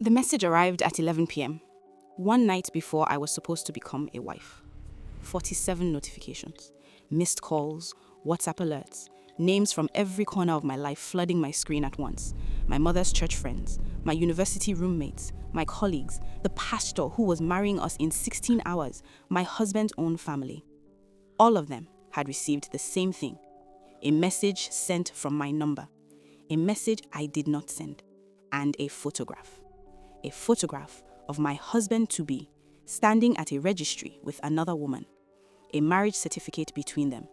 The message arrived at 11 p.m., one night before I was supposed to become a wife. 47 notifications, missed calls, WhatsApp alerts, names from every corner of my life flooding my screen at once. My mother's church friends, my university roommates, my colleagues, the pastor who was marrying us in 16 hours, my husband's own family. All of them had received the same thing, a message sent from my number, a message I did not send, and a photograph. A photograph of my husband-to-be standing at a registry with another woman, a marriage certificate between them,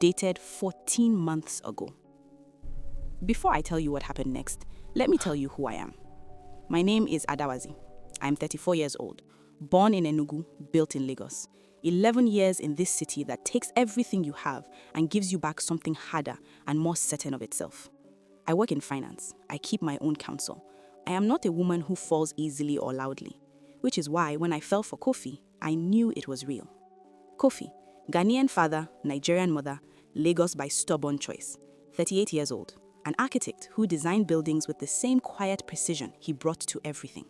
dated 14 months ago. Before I tell you what happened next, let me tell you who I am. My name is Adaeze. I'm 34 years old, born in Enugu, built in Lagos. 11 years in this city that takes everything you have and gives you back something harder and more certain of itself. I work in finance. I keep my own counsel. I am not a woman who falls easily or loudly, which is why when I fell for Kofi, I knew it was real. Kofi, Ghanaian father, Nigerian mother, Lagos by stubborn choice, 38 years old, an architect who designed buildings with the same quiet precision he brought to everything.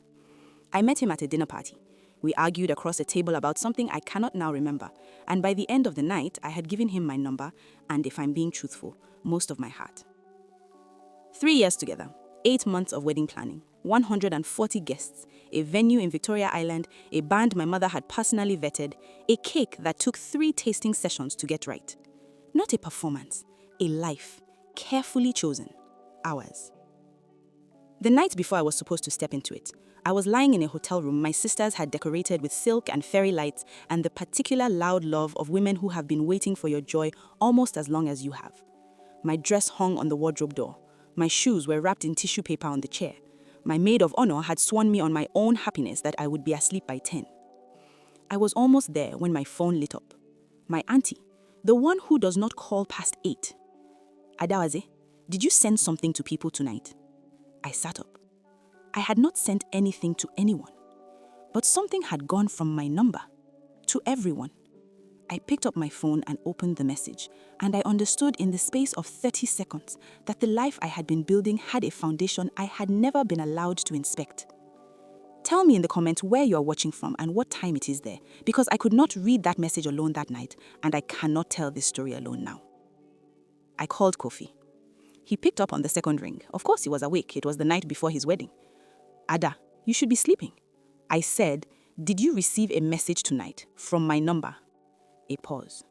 I met him at a dinner party. We argued across a table about something I cannot now remember, and by the end of the night, I had given him my number and, if I'm being truthful, most of my heart. 3 years together, 8 months of wedding planning, 140 guests, a venue in Victoria Island, a band my mother had personally vetted, a cake that took 3 tasting sessions to get right. Not a performance, a life, carefully chosen, ours. The night before I was supposed to step into it, I was lying in a hotel room my sisters had decorated with silk and fairy lights and the particular loud love of women who have been waiting for your joy almost as long as you have. My dress hung on the wardrobe door. My shoes were wrapped in tissue paper on the chair. My maid of honor had sworn me on my own happiness that I would be asleep by 10. I was almost there when my phone lit up. My auntie, the one who does not call past 8. Adaeze, did you send something to people tonight? I sat up. I had not sent anything to anyone, but something had gone from my number to everyone. I picked up my phone and opened the message, and I understood in the space of 30 seconds that the life I had been building had a foundation I had never been allowed to inspect. Tell me in the comments where you are watching from and what time it is there, because I could not read that message alone that night, and I cannot tell this story alone now. I called Kofi. He picked up on the second ring. Of course he was awake. It was the night before his wedding. Ada, you should be sleeping. I said, did you receive a message tonight from my number? A pause.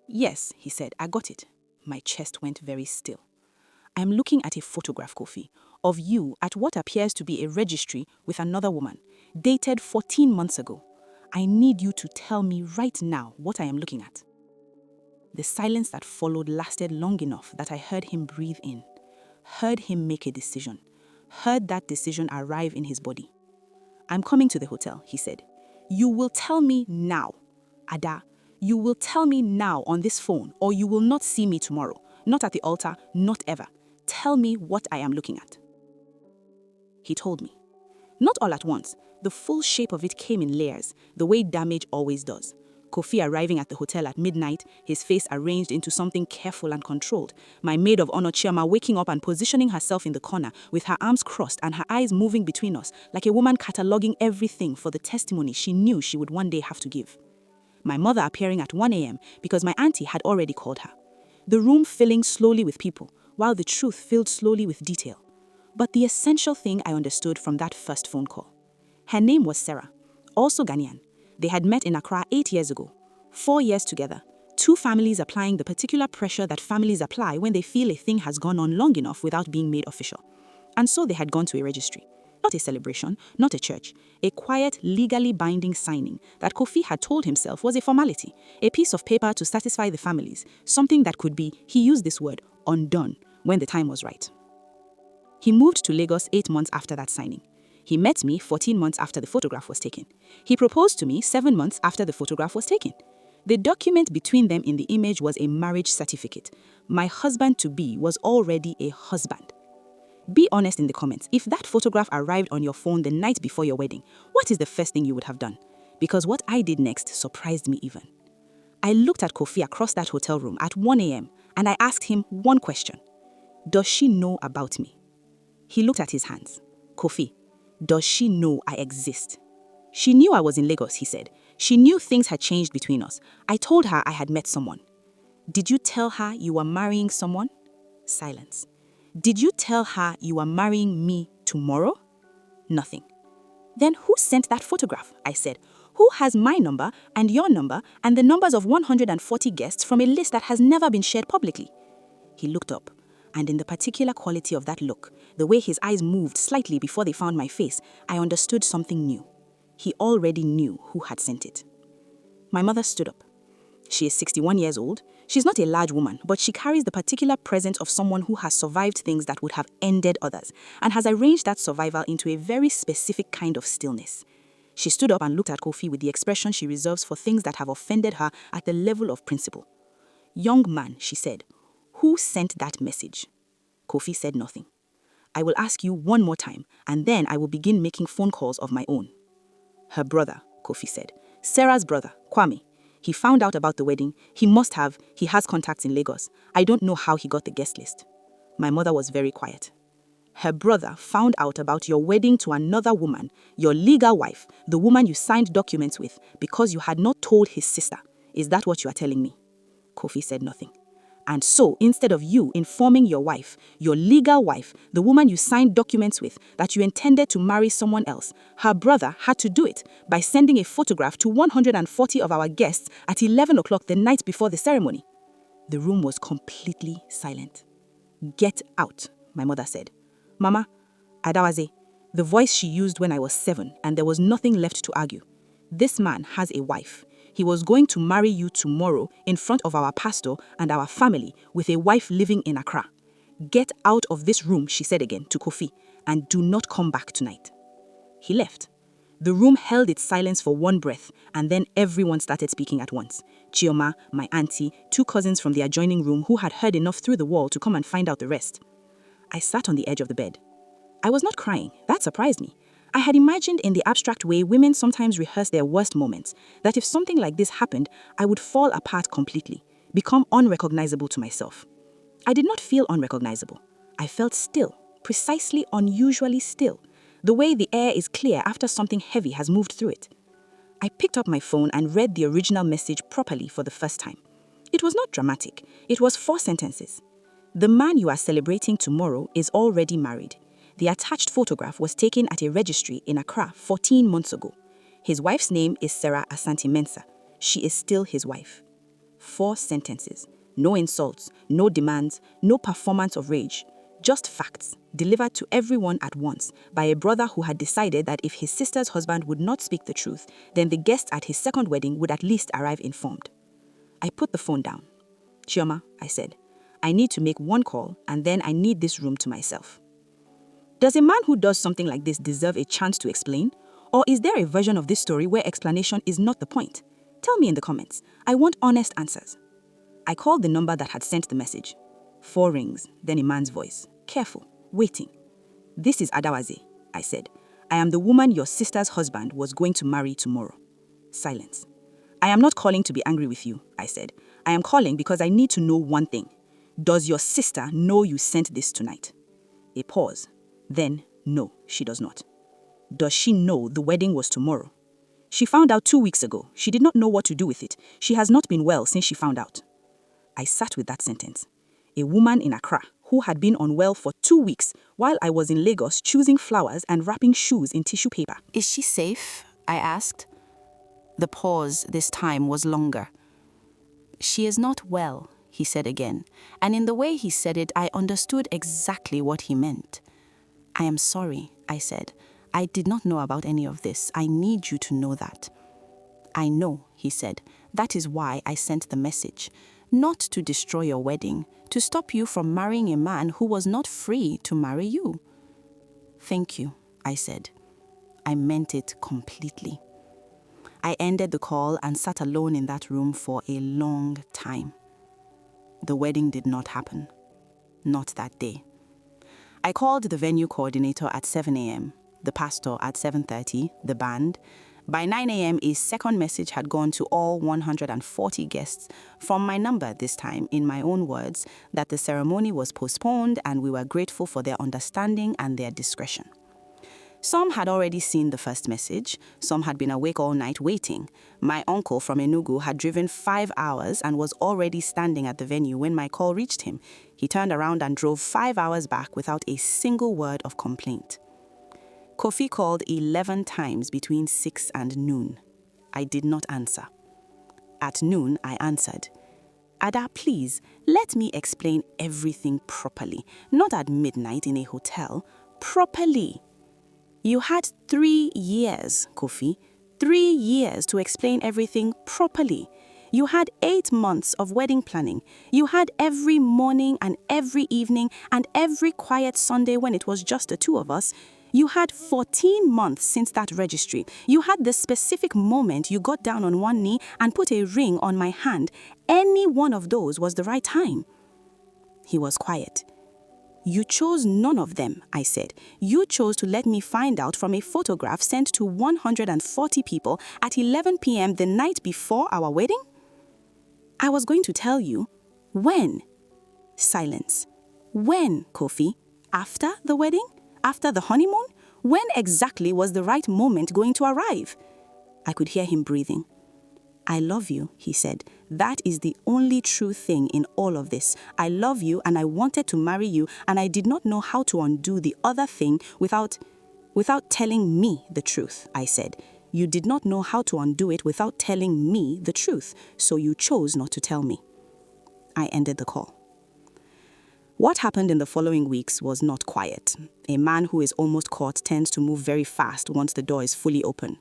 Yes, he said, I got it. My chest went very still. I am looking at a photograph, Kofi, of you at what appears to be a registry with another woman, dated 14 months ago. I need you to tell me right now what I am looking at. The silence that followed lasted long enough that I heard him breathe in, heard him make a decision, heard that decision arrive in his body. I'm coming to the hotel, he said. You will tell me now. Ada, you will tell me now on this phone, or you will not see me tomorrow. Not at the altar, not ever. Tell me what I am looking at. He told me. Not all at once. The full shape of it came in layers, the way damage always does. Kofi arriving at the hotel at midnight, his face arranged into something careful and controlled. My maid of honor Chioma waking up and positioning herself in the corner with her arms crossed and her eyes moving between us like a woman cataloging everything for the testimony she knew she would one day have to give. My mother appearing at 1 a.m. because my auntie had already called her. The room filling slowly with people, while the truth filled slowly with detail. But the essential thing I understood from that first phone call. Her name was Sarah, also Ghanaian. They had met in Accra 8 years ago, 4 years together, 2 families applying the particular pressure that families apply when they feel a thing has gone on long enough without being made official. And so they had gone to a registry. Not a celebration, not a church, a quiet, legally binding signing that Kofi had told himself was a formality, a piece of paper to satisfy the families, something that could be, he used this word, undone, when the time was right. He moved to Lagos 8 months after that signing. He met me 14 months after the photograph was taken. He proposed to me 7 months after the photograph was taken. The document between them in the image was a marriage certificate. My husband-to-be was already a husband. Be honest in the comments. If that photograph arrived on your phone the night before your wedding, what is the first thing you would have done? Because what I did next surprised me even. I looked at Kofi across that hotel room at 1 a.m. and I asked him one question. Does she know about me? He looked at his hands. Kofi, Does she know I exist? She knew I was in Lagos, he said. She knew things had changed between us. I told her I had met someone. Did you tell her you were marrying someone? Silence. Did you tell her you were marrying me tomorrow? Nothing. Then who sent that photograph? I said. Who has my number and your number and the numbers of 140 guests from a list that has never been shared publicly? He looked up, and in the particular quality of that look, the way his eyes moved slightly before they found my face, I understood something new. He already knew who had sent it. My mother stood up. She is 61 years old. She's not a large woman, but she carries the particular presence of someone who has survived things that would have ended others and has arranged that survival into a very specific kind of stillness. She stood up and looked at Kofi with the expression she reserves for things that have offended her at the level of principle. "Young man," she said, "who sent that message?" Kofi said nothing. "I will ask you one more time, and then I will begin making phone calls of my own." "Her brother," Kofi said. "Sarah's brother, Kwame. He found out about the wedding. He has contacts in Lagos. I don't know how he got the guest list." My mother was very quiet. "Her brother found out about your wedding to another woman, your legal wife, the woman you signed documents with, because you had not told his sister. Is that what you are telling me?" Kofi said nothing. "And so, instead of you informing your wife, your legal wife, the woman you signed documents with, that you intended to marry someone else, her brother had to do it by sending a photograph to 140 of our guests at 11 o'clock the night before the ceremony." The room was completely silent. "Get out," my mother said. "Mama, Adaeze," the voice she used when I was 7, and there was nothing left to argue. "This man has a wife. He was going to marry you tomorrow in front of our pastor and our family with a wife living in Accra. Get out of this room," she said again to Kofi, "and do not come back tonight." He left. The room held its silence for one breath, and then everyone started speaking at once. Chioma, my auntie, 2 cousins from the adjoining room who had heard enough through the wall to come and find out the rest. I sat on the edge of the bed. I was not crying. That surprised me. I had imagined in the abstract way women sometimes rehearse their worst moments, that if something like this happened, I would fall apart completely, become unrecognizable to myself. I did not feel unrecognizable. I felt still, precisely unusually still, the way the air is clear after something heavy has moved through it. I picked up my phone and read the original message properly for the first time. It was not dramatic. It was 4 sentences. "The man you are celebrating tomorrow is already married. The attached photograph was taken at a registry in Accra 14 months ago. His wife's name is Sarah Asante-Mensah. She is still his wife." 4 sentences. No insults, no demands, no performance of rage. Just facts, delivered to everyone at once by a brother who had decided that if his sister's husband would not speak the truth, then the guests at his second wedding would at least arrive informed. I put the phone down. "Chioma," I said, "I need to make one call, and then I need this room to myself." Does a man who does something like this deserve a chance to explain? Or is there a version of this story where explanation is not the point? Tell me in the comments. I want honest answers. I called the number that had sent the message. 4 rings, then a man's voice. Careful, waiting. "This is Adaeze," I said. "I am the woman your sister's husband was going to marry tomorrow." Silence. "I am not calling to be angry with you," I said. "I am calling because I need to know one thing. Does your sister know you sent this tonight?" A pause. Then, no, she does not. "Does she know the wedding was tomorrow?" "She found out 2 weeks ago. She did not know what to do with it. She has not been well since she found out." I sat with that sentence. A woman in Accra who had been unwell for 2 weeks while I was in Lagos choosing flowers and wrapping shoes in tissue paper. "Is she safe?" I asked. The pause this time was longer. "She is not well," he said again, and in the way he said it, I understood exactly what he meant. "I am sorry," I said. "I did not know about any of this. I need you to know that." "I know," he said. "That is why I sent the message. Not to destroy your wedding, to stop you from marrying a man who was not free to marry you." "Thank you," I said. I meant it completely. I ended the call and sat alone in that room for a long time. The wedding did not happen. Not that day. I called the venue coordinator at 7 a.m., the pastor at 7:30, the band. By 9 a.m., a second message had gone to all 140 guests from my number this time, in my own words, that the ceremony was postponed and we were grateful for their understanding and their discretion. Some had already seen the first message. Some had been awake all night waiting. My uncle from Enugu had driven 5 hours and was already standing at the venue when my call reached him. He turned around and drove 5 hours back without a single word of complaint. Kofi called 11 times between 6 and noon. I did not answer. At noon, I answered. Ada, please, let me explain everything properly. Not at midnight in a hotel. Properly. You had 3 years, Kofi. 3 years to explain everything properly. You had 8 months of wedding planning. You had every morning and every evening and every quiet Sunday when it was just the two of us. You had 14 months since that registry. You had the specific moment you got down on one knee and put a ring on my hand. Any one of those was the right time. He was quiet. You chose none of them, I said. You chose to let me find out from a photograph sent to 140 people at 11 p.m. the night before our wedding? I was going to tell you. When? Silence. When, Kofi? After the wedding? After the honeymoon? When exactly was the right moment going to arrive? I could hear him breathing. I love you, he said. That is the only true thing in all of this. I love you and I wanted to marry you, and I did not know how to undo the other thing without telling me the truth, I said. You did not know how to undo it without telling me the truth, so you chose not to tell me. I ended the call. What happened in the following weeks was not quiet. A man who is almost caught tends to move very fast once the door is fully open.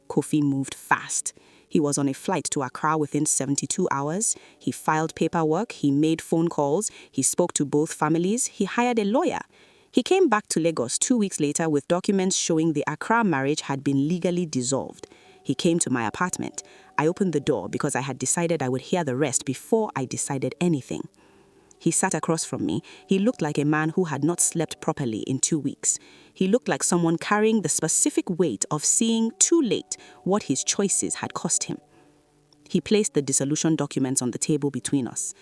Kofi moved fast. He was on a flight to Accra within 72 hours. He filed paperwork. He made phone calls. He spoke to both families. He hired a lawyer. He came back to Lagos 2 weeks later with documents showing the Accra marriage had been legally dissolved. He came to my apartment. I opened the door because I had decided I would hear the rest before I decided anything. He sat across from me. He looked like a man who had not slept properly in 2 weeks. He looked like someone carrying the specific weight of seeing too late what his choices had cost him. He placed the dissolution documents on the table between us.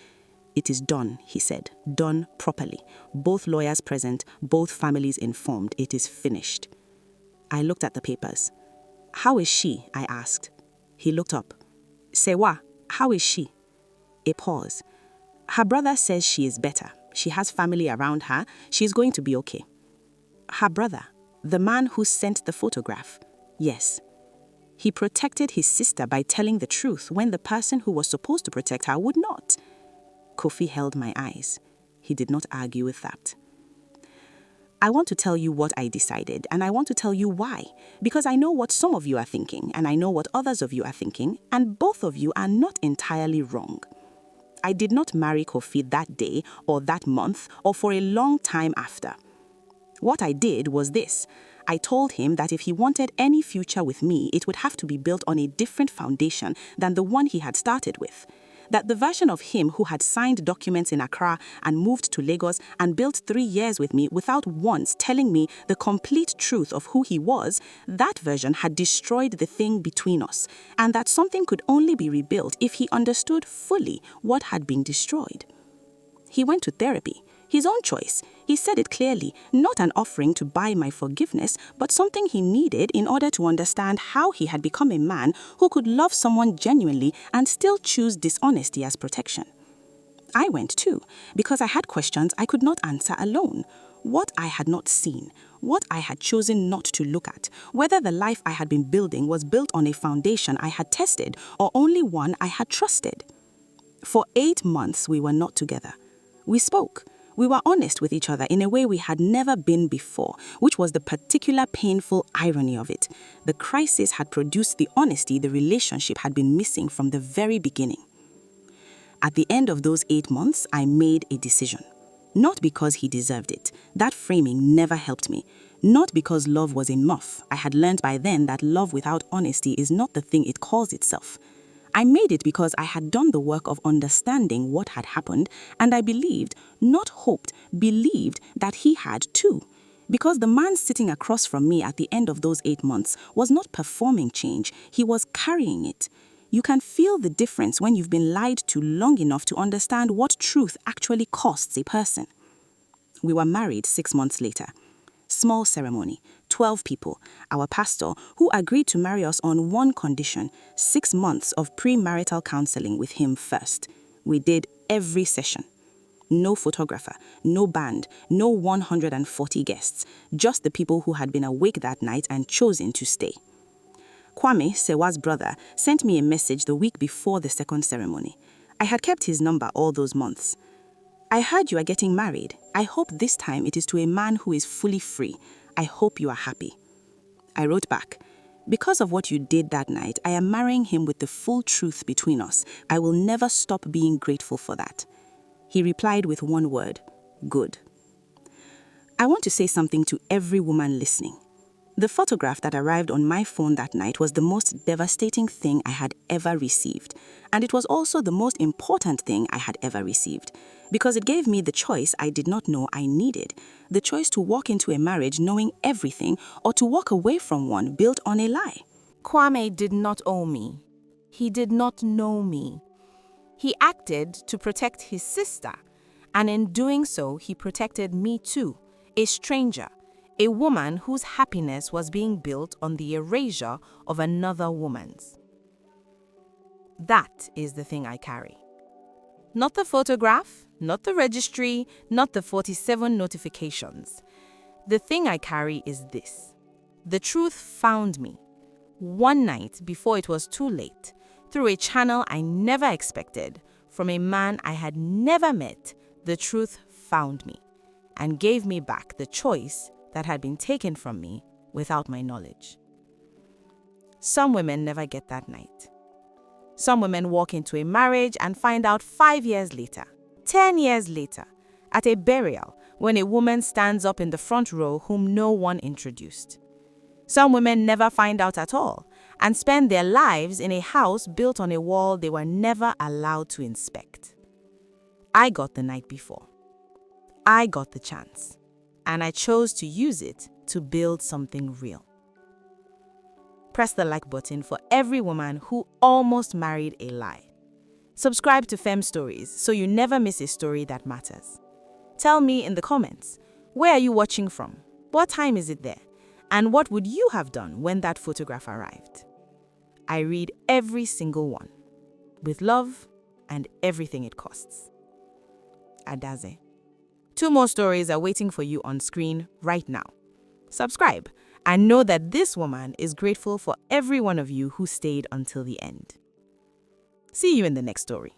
It is done, he said. Done properly. Both lawyers present, both families informed. It is finished. I looked at the papers. How is she? I asked. He looked up. Sewa, how is she? A pause. Her brother says she is better. She has family around her. She is going to be okay. Her brother, the man who sent the photograph? Yes. He protected his sister by telling the truth when the person who was supposed to protect her would not. Kofi held my eyes. He did not argue with that. I want to tell you what I decided, and I want to tell you why. Because I know what some of you are thinking, and I know what others of you are thinking, and both of you are not entirely wrong. I did not marry Kofi that day or that month or for a long time after. What I did was this. I told him that if he wanted any future with me, it would have to be built on a different foundation than the one he had started with. That the version of him who had signed documents in Accra and moved to Lagos and built 3 years with me without once telling me the complete truth of who he was, that version had destroyed the thing between us, and that something could only be rebuilt if he understood fully what had been destroyed. He went to therapy. His own choice. He said it clearly, not an offering to buy my forgiveness, but something he needed in order to understand how he had become a man who could love someone genuinely and still choose dishonesty as protection. I went too, because I had questions I could not answer alone. What I had not seen, what I had chosen not to look at, whether the life I had been building was built on a foundation I had tested or only one I had trusted. For 8 months we were not together. We spoke. We were honest with each other in a way we had never been before, which was the particular painful irony of it. The crisis had produced the honesty the relationship had been missing from the very beginning. At the end of those 8 months, I made a decision. Not because he deserved it. That framing never helped me. Not because love was enough. I had learned by then that love without honesty is not the thing it calls itself. I made it because I had done the work of understanding what had happened, and I believed, not hoped, believed that he had too. Because the man sitting across from me at the end of those 8 months was not performing change, he was carrying it. You can feel the difference when you've been lied to long enough to understand what truth actually costs a person. We were married 6 months later. Small ceremony, 12 people, our pastor, who agreed to marry us on one condition: 6 months of premarital counseling with him first. We did every session. No photographer, no band, no 140 guests, just the people who had been awake that night and chosen to stay. Kwame, Sewa's brother, sent me a message the week before the second ceremony. I had kept his number all those months. "I heard you are getting married. I hope this time it is to a man who is fully free. I hope you are happy." I wrote back, "Because of what you did that night, I am marrying him with the full truth between us. I will never stop being grateful for that." He replied with one word: "Good." I want to say something to every woman listening. The photograph that arrived on my phone that night was the most devastating thing I had ever received. And it was also the most important thing I had ever received, because it gave me the choice I did not know I needed, the choice to walk into a marriage knowing everything or to walk away from one built on a lie. Kwame did not owe me. He did not know me. He acted to protect his sister, and in doing so, he protected me too, a stranger, a woman whose happiness was being built on the erasure of another woman's. That is the thing I carry. Not the photograph, not the registry, not the 47 notifications. The thing I carry is this: the truth found me, one night before it was too late, through a channel I never expected, from a man I had never met. The truth found me and gave me back the choice that had been taken from me without my knowledge. Some women never get that night. Some women walk into a marriage and find out 5 years later, 10 years later, at a burial, when a woman stands up in the front row whom no one introduced. Some women never find out at all and spend their lives in a house built on a wall they were never allowed to inspect. I got the night before. I got the chance, and I chose to use it to build something real. Press the like button for every woman who almost married a lie. Subscribe to Femmz Stories so you never miss a story that matters. Tell me in the comments, where are you watching from? What time is it there? And what would you have done when that photograph arrived? I read every single one, with love and everything it costs. Adaeze. 2 more stories are waiting for you on screen right now. Subscribe and know that this woman is grateful for every one of you who stayed until the end. See you in the next story.